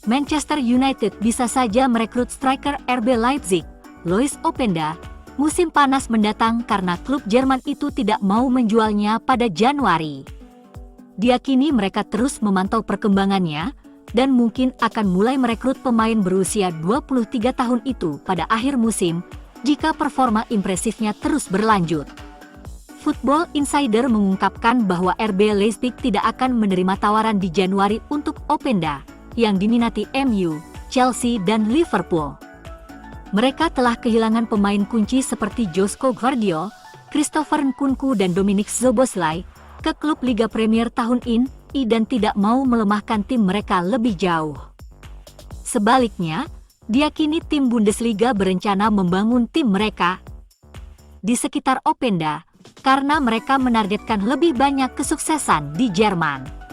Manchester United bisa saja merekrut striker RB Leipzig, Lois Openda, musim panas mendatang karena klub Jerman itu tidak mau menjualnya pada Januari. Diakini mereka terus memantau perkembangannya, dan mungkin akan mulai merekrut pemain berusia 23 tahun itu pada akhir musim, jika performa impresifnya terus berlanjut. Football Insider mengungkapkan bahwa RB Leipzig tidak akan menerima tawaran di Januari untuk Openda, yang diminati MU, Chelsea, dan Liverpool. Mereka telah kehilangan pemain kunci seperti Josko Gvardiol, Christopher Nkunku, dan Dominik Szoboszlai ke klub Liga Premier tahun ini dan tidak mau melemahkan tim mereka lebih jauh. Sebaliknya, diakini tim Bundesliga berencana membangun tim mereka di sekitar Openda karena mereka menargetkan lebih banyak kesuksesan di Jerman.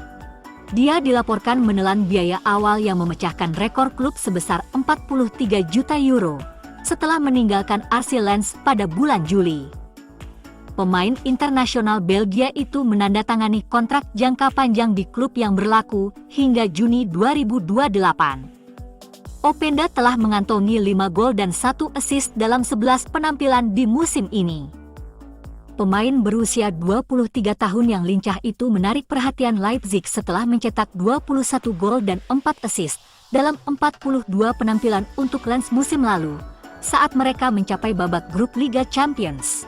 Dia dilaporkan menelan biaya awal yang memecahkan rekor klub sebesar 43 juta euro setelah meninggalkan RC Lens pada bulan Juli. Pemain internasional Belgia itu menandatangani kontrak jangka panjang di klub yang berlaku hingga Juni 2028. Openda telah mengantongi 5 gol dan 1 assist dalam 11 penampilan di musim ini. Pemain berusia 23 tahun yang lincah itu menarik perhatian Leipzig setelah mencetak 21 gol dan 4 assist dalam 42 penampilan untuk Lens musim lalu, saat mereka mencapai babak grup Liga Champions.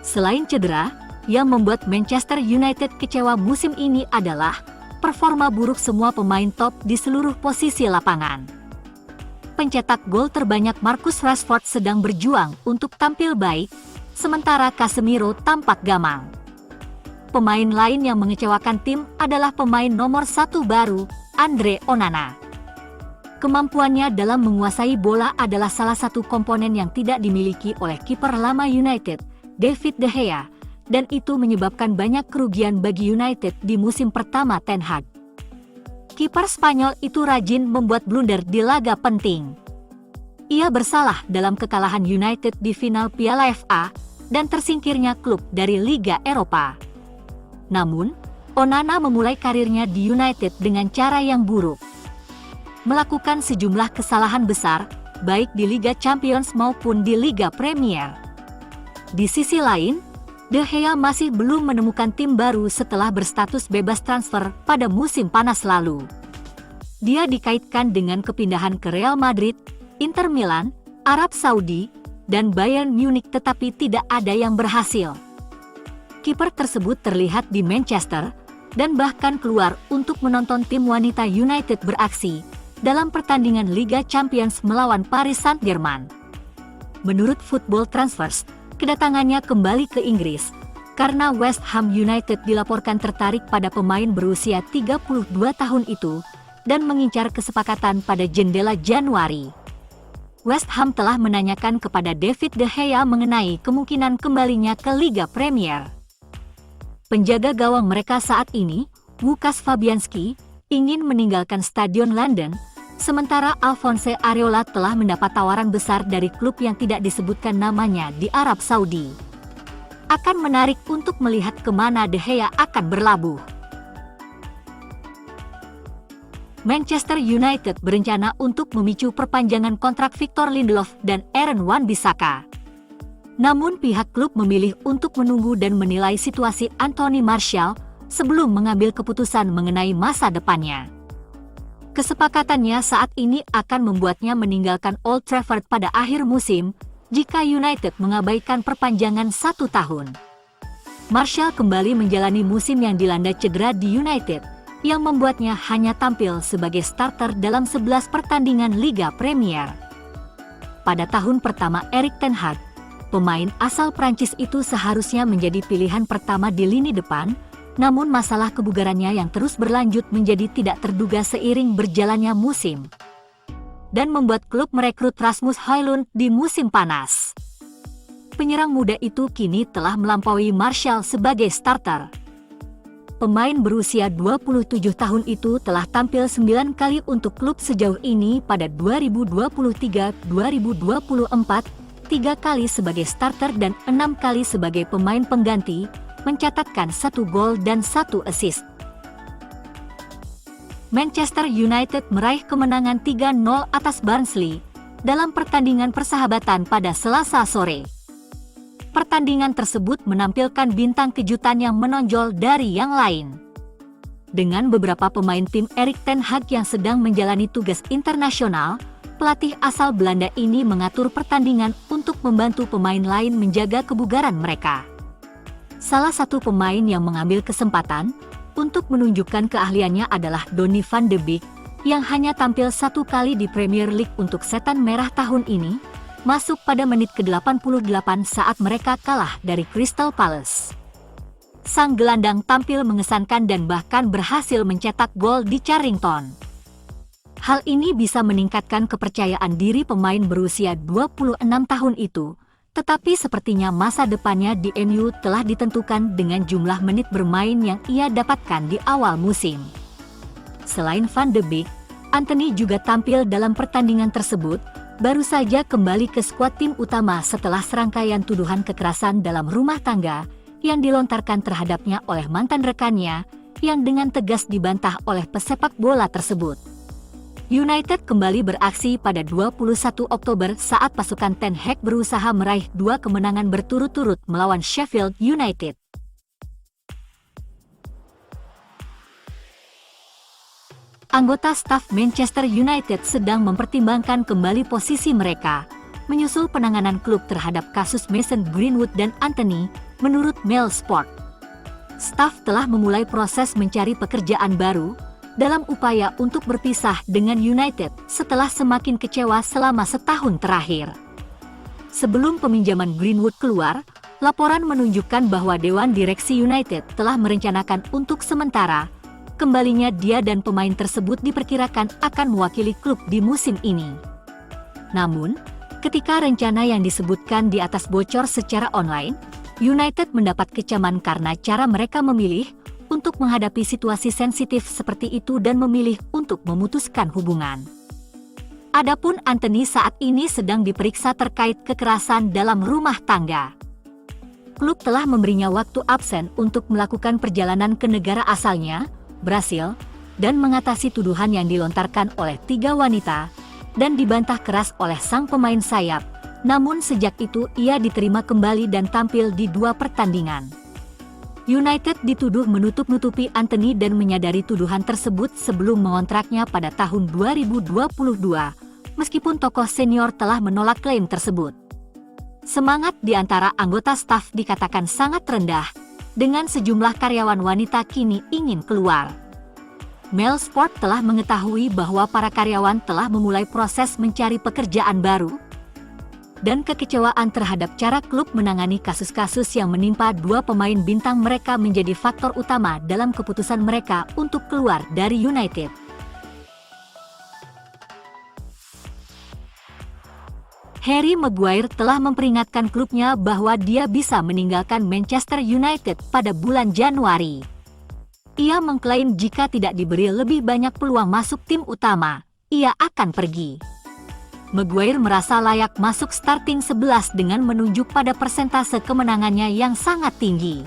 Selain cedera, yang membuat Manchester United kecewa musim ini adalah performa buruk semua pemain top di seluruh posisi lapangan. Pencetak gol terbanyak Marcus Rashford sedang berjuang untuk tampil baik, sementara Casemiro tampak gamang. Pemain lain yang mengecewakan tim adalah pemain nomor 1 baru, Andre Onana. Kemampuannya dalam menguasai bola adalah salah satu komponen yang tidak dimiliki oleh kiper lama United, David De Gea, dan itu menyebabkan banyak kerugian bagi United di musim pertama Ten Hag. Kiper Spanyol itu rajin membuat blunder di laga penting. Ia bersalah dalam kekalahan United di final Piala FA dan tersingkirnya klub dari Liga Eropa. Namun, Onana memulai karirnya di United dengan cara yang buruk. Melakukan sejumlah kesalahan besar, baik di Liga Champions maupun di Liga Premier. Di sisi lain, De Gea masih belum menemukan tim baru setelah berstatus bebas transfer pada musim panas lalu. Dia dikaitkan dengan kepindahan ke Real Madrid, Inter Milan, Arab Saudi, dan Bayern Munich tetapi tidak ada yang berhasil. Kiper tersebut terlihat di Manchester, dan bahkan keluar untuk menonton tim wanita United beraksi dalam pertandingan Liga Champions melawan Paris Saint-Germain. Menurut Football Transfers, kedatangannya kembali ke Inggris karena West Ham United dilaporkan tertarik pada pemain berusia 32 tahun itu dan mengincar kesepakatan pada jendela Januari. West Ham telah menanyakan kepada David De Gea mengenai kemungkinan kembalinya ke Liga Premier. Penjaga gawang mereka saat ini, Łukasz Fabianski, ingin meninggalkan Stadion London, sementara Alphonse Areola telah mendapat tawaran besar dari klub yang tidak disebutkan namanya di Arab Saudi. Akan menarik untuk melihat kemana De Gea akan berlabuh. Manchester United berencana untuk memicu perpanjangan kontrak Victor Lindelof dan Aaron Wan-Bissaka. Namun pihak klub memilih untuk menunggu dan menilai situasi Anthony Martial sebelum mengambil keputusan mengenai masa depannya. Kesepakatannya saat ini akan membuatnya meninggalkan Old Trafford pada akhir musim jika United mengabaikan perpanjangan 1 tahun. Martial kembali menjalani musim yang dilanda cedera di United, yang membuatnya hanya tampil sebagai starter dalam 11 pertandingan Liga Premier. Pada tahun pertama Erik ten Hag, pemain asal Prancis itu seharusnya menjadi pilihan pertama di lini depan, namun masalah kebugarannya yang terus berlanjut menjadi tidak terduga seiring berjalannya musim, dan membuat klub merekrut Rasmus Højlund di musim panas. Penyerang muda itu kini telah melampaui Martial sebagai starter. Pemain berusia 27 tahun itu telah tampil 9 kali untuk klub sejauh ini pada 2023-2024, 3 kali sebagai starter dan 6 kali sebagai pemain pengganti, mencatatkan 1 gol dan 1 assist. Manchester United meraih kemenangan 3-0 atas Barnsley dalam pertandingan persahabatan pada Selasa sore. Pertandingan tersebut menampilkan bintang kejutan yang menonjol dari yang lain. Dengan beberapa pemain tim Erik ten Hag yang sedang menjalani tugas internasional, pelatih asal Belanda ini mengatur pertandingan untuk membantu pemain lain menjaga kebugaran mereka. Salah satu pemain yang mengambil kesempatan untuk menunjukkan keahliannya adalah Donny van de Beek, yang hanya tampil 1 kali di Premier League untuk Setan Merah tahun ini, masuk pada menit ke-88 saat mereka kalah dari Crystal Palace. Sang gelandang tampil mengesankan dan bahkan berhasil mencetak gol di Carrington. Hal ini bisa meningkatkan kepercayaan diri pemain berusia 26 tahun itu, tetapi sepertinya masa depannya di MU telah ditentukan dengan jumlah menit bermain yang ia dapatkan di awal musim. Selain Van de Beek, Antony juga tampil dalam pertandingan tersebut, baru saja kembali ke skuad tim utama setelah serangkaian tuduhan kekerasan dalam rumah tangga yang dilontarkan terhadapnya oleh mantan rekannya, yang dengan tegas dibantah oleh pesepak bola tersebut. United kembali beraksi pada 21 Oktober saat pasukan Ten Hag berusaha meraih 2 kemenangan berturut-turut melawan Sheffield United. Anggota staf Manchester United sedang mempertimbangkan kembali posisi mereka, menyusul penanganan klub terhadap kasus Mason Greenwood dan Antony, menurut Mail Sport. Staf telah memulai proses mencari pekerjaan baru, dalam upaya untuk berpisah dengan United setelah semakin kecewa selama setahun terakhir. Sebelum peminjaman Greenwood keluar, laporan menunjukkan bahwa Dewan Direksi United telah merencanakan untuk sementara kembalinya dia dan pemain tersebut diperkirakan akan mewakili klub di musim ini. Namun, ketika rencana yang disebutkan di atas bocor secara online, United mendapat kecaman karena cara mereka memilih untuk menghadapi situasi sensitif seperti itu dan memilih untuk memutuskan hubungan. Adapun Antony saat ini sedang diperiksa terkait kekerasan dalam rumah tangga. Klub telah memberinya waktu absen untuk melakukan perjalanan ke negara asalnya, Brasil, dan mengatasi tuduhan yang dilontarkan oleh 3 wanita, dan dibantah keras oleh sang pemain sayap. Namun sejak itu ia diterima kembali dan tampil di 2 pertandingan. United dituduh menutup-nutupi Antony dan menyadari tuduhan tersebut sebelum mengontraknya pada tahun 2022, meskipun tokoh senior telah menolak klaim tersebut. Semangat di antara anggota staf dikatakan sangat rendah, dengan sejumlah karyawan wanita kini ingin keluar. Mail Sport telah mengetahui bahwa para karyawan telah memulai proses mencari pekerjaan baru, dan kekecewaan terhadap cara klub menangani kasus-kasus yang menimpa 2 pemain bintang mereka menjadi faktor utama dalam keputusan mereka untuk keluar dari United. Harry Maguire telah memperingatkan klubnya bahwa dia bisa meninggalkan Manchester United pada bulan Januari. Ia mengklaim jika tidak diberi lebih banyak peluang masuk tim utama, ia akan pergi. Maguire merasa layak masuk starting 11 dengan menunjuk pada persentase kemenangannya yang sangat tinggi.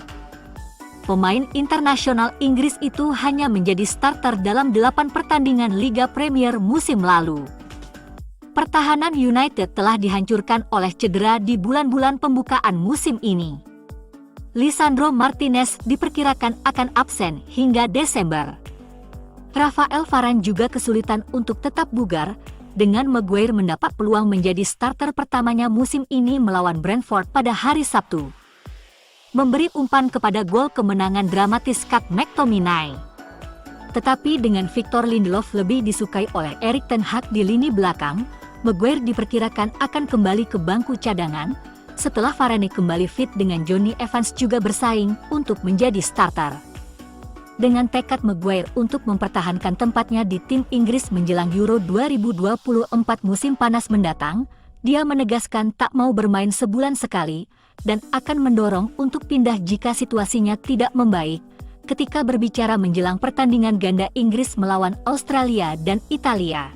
Pemain internasional Inggris itu hanya menjadi starter dalam 8 pertandingan Liga Premier musim lalu. Pertahanan United telah dihancurkan oleh cedera di bulan-bulan pembukaan musim ini. Lisandro Martinez diperkirakan akan absen hingga Desember. Rafael Varane juga kesulitan untuk tetap bugar, dengan Maguire mendapat peluang menjadi starter pertamanya musim ini melawan Brentford pada hari Sabtu, memberi umpan kepada gol kemenangan dramatis Scott McTominay. Tetapi dengan Victor Lindelof lebih disukai oleh Erik ten Hag di lini belakang, Maguire diperkirakan akan kembali ke bangku cadangan, setelah Varane kembali fit dengan Jonny Evans juga bersaing untuk menjadi starter. Dengan tekad Maguire untuk mempertahankan tempatnya di tim Inggris menjelang Euro 2024 musim panas mendatang, dia menegaskan tak mau bermain sebulan sekali, dan akan mendorong untuk pindah jika situasinya tidak membaik, ketika berbicara menjelang pertandingan ganda Inggris melawan Australia dan Italia.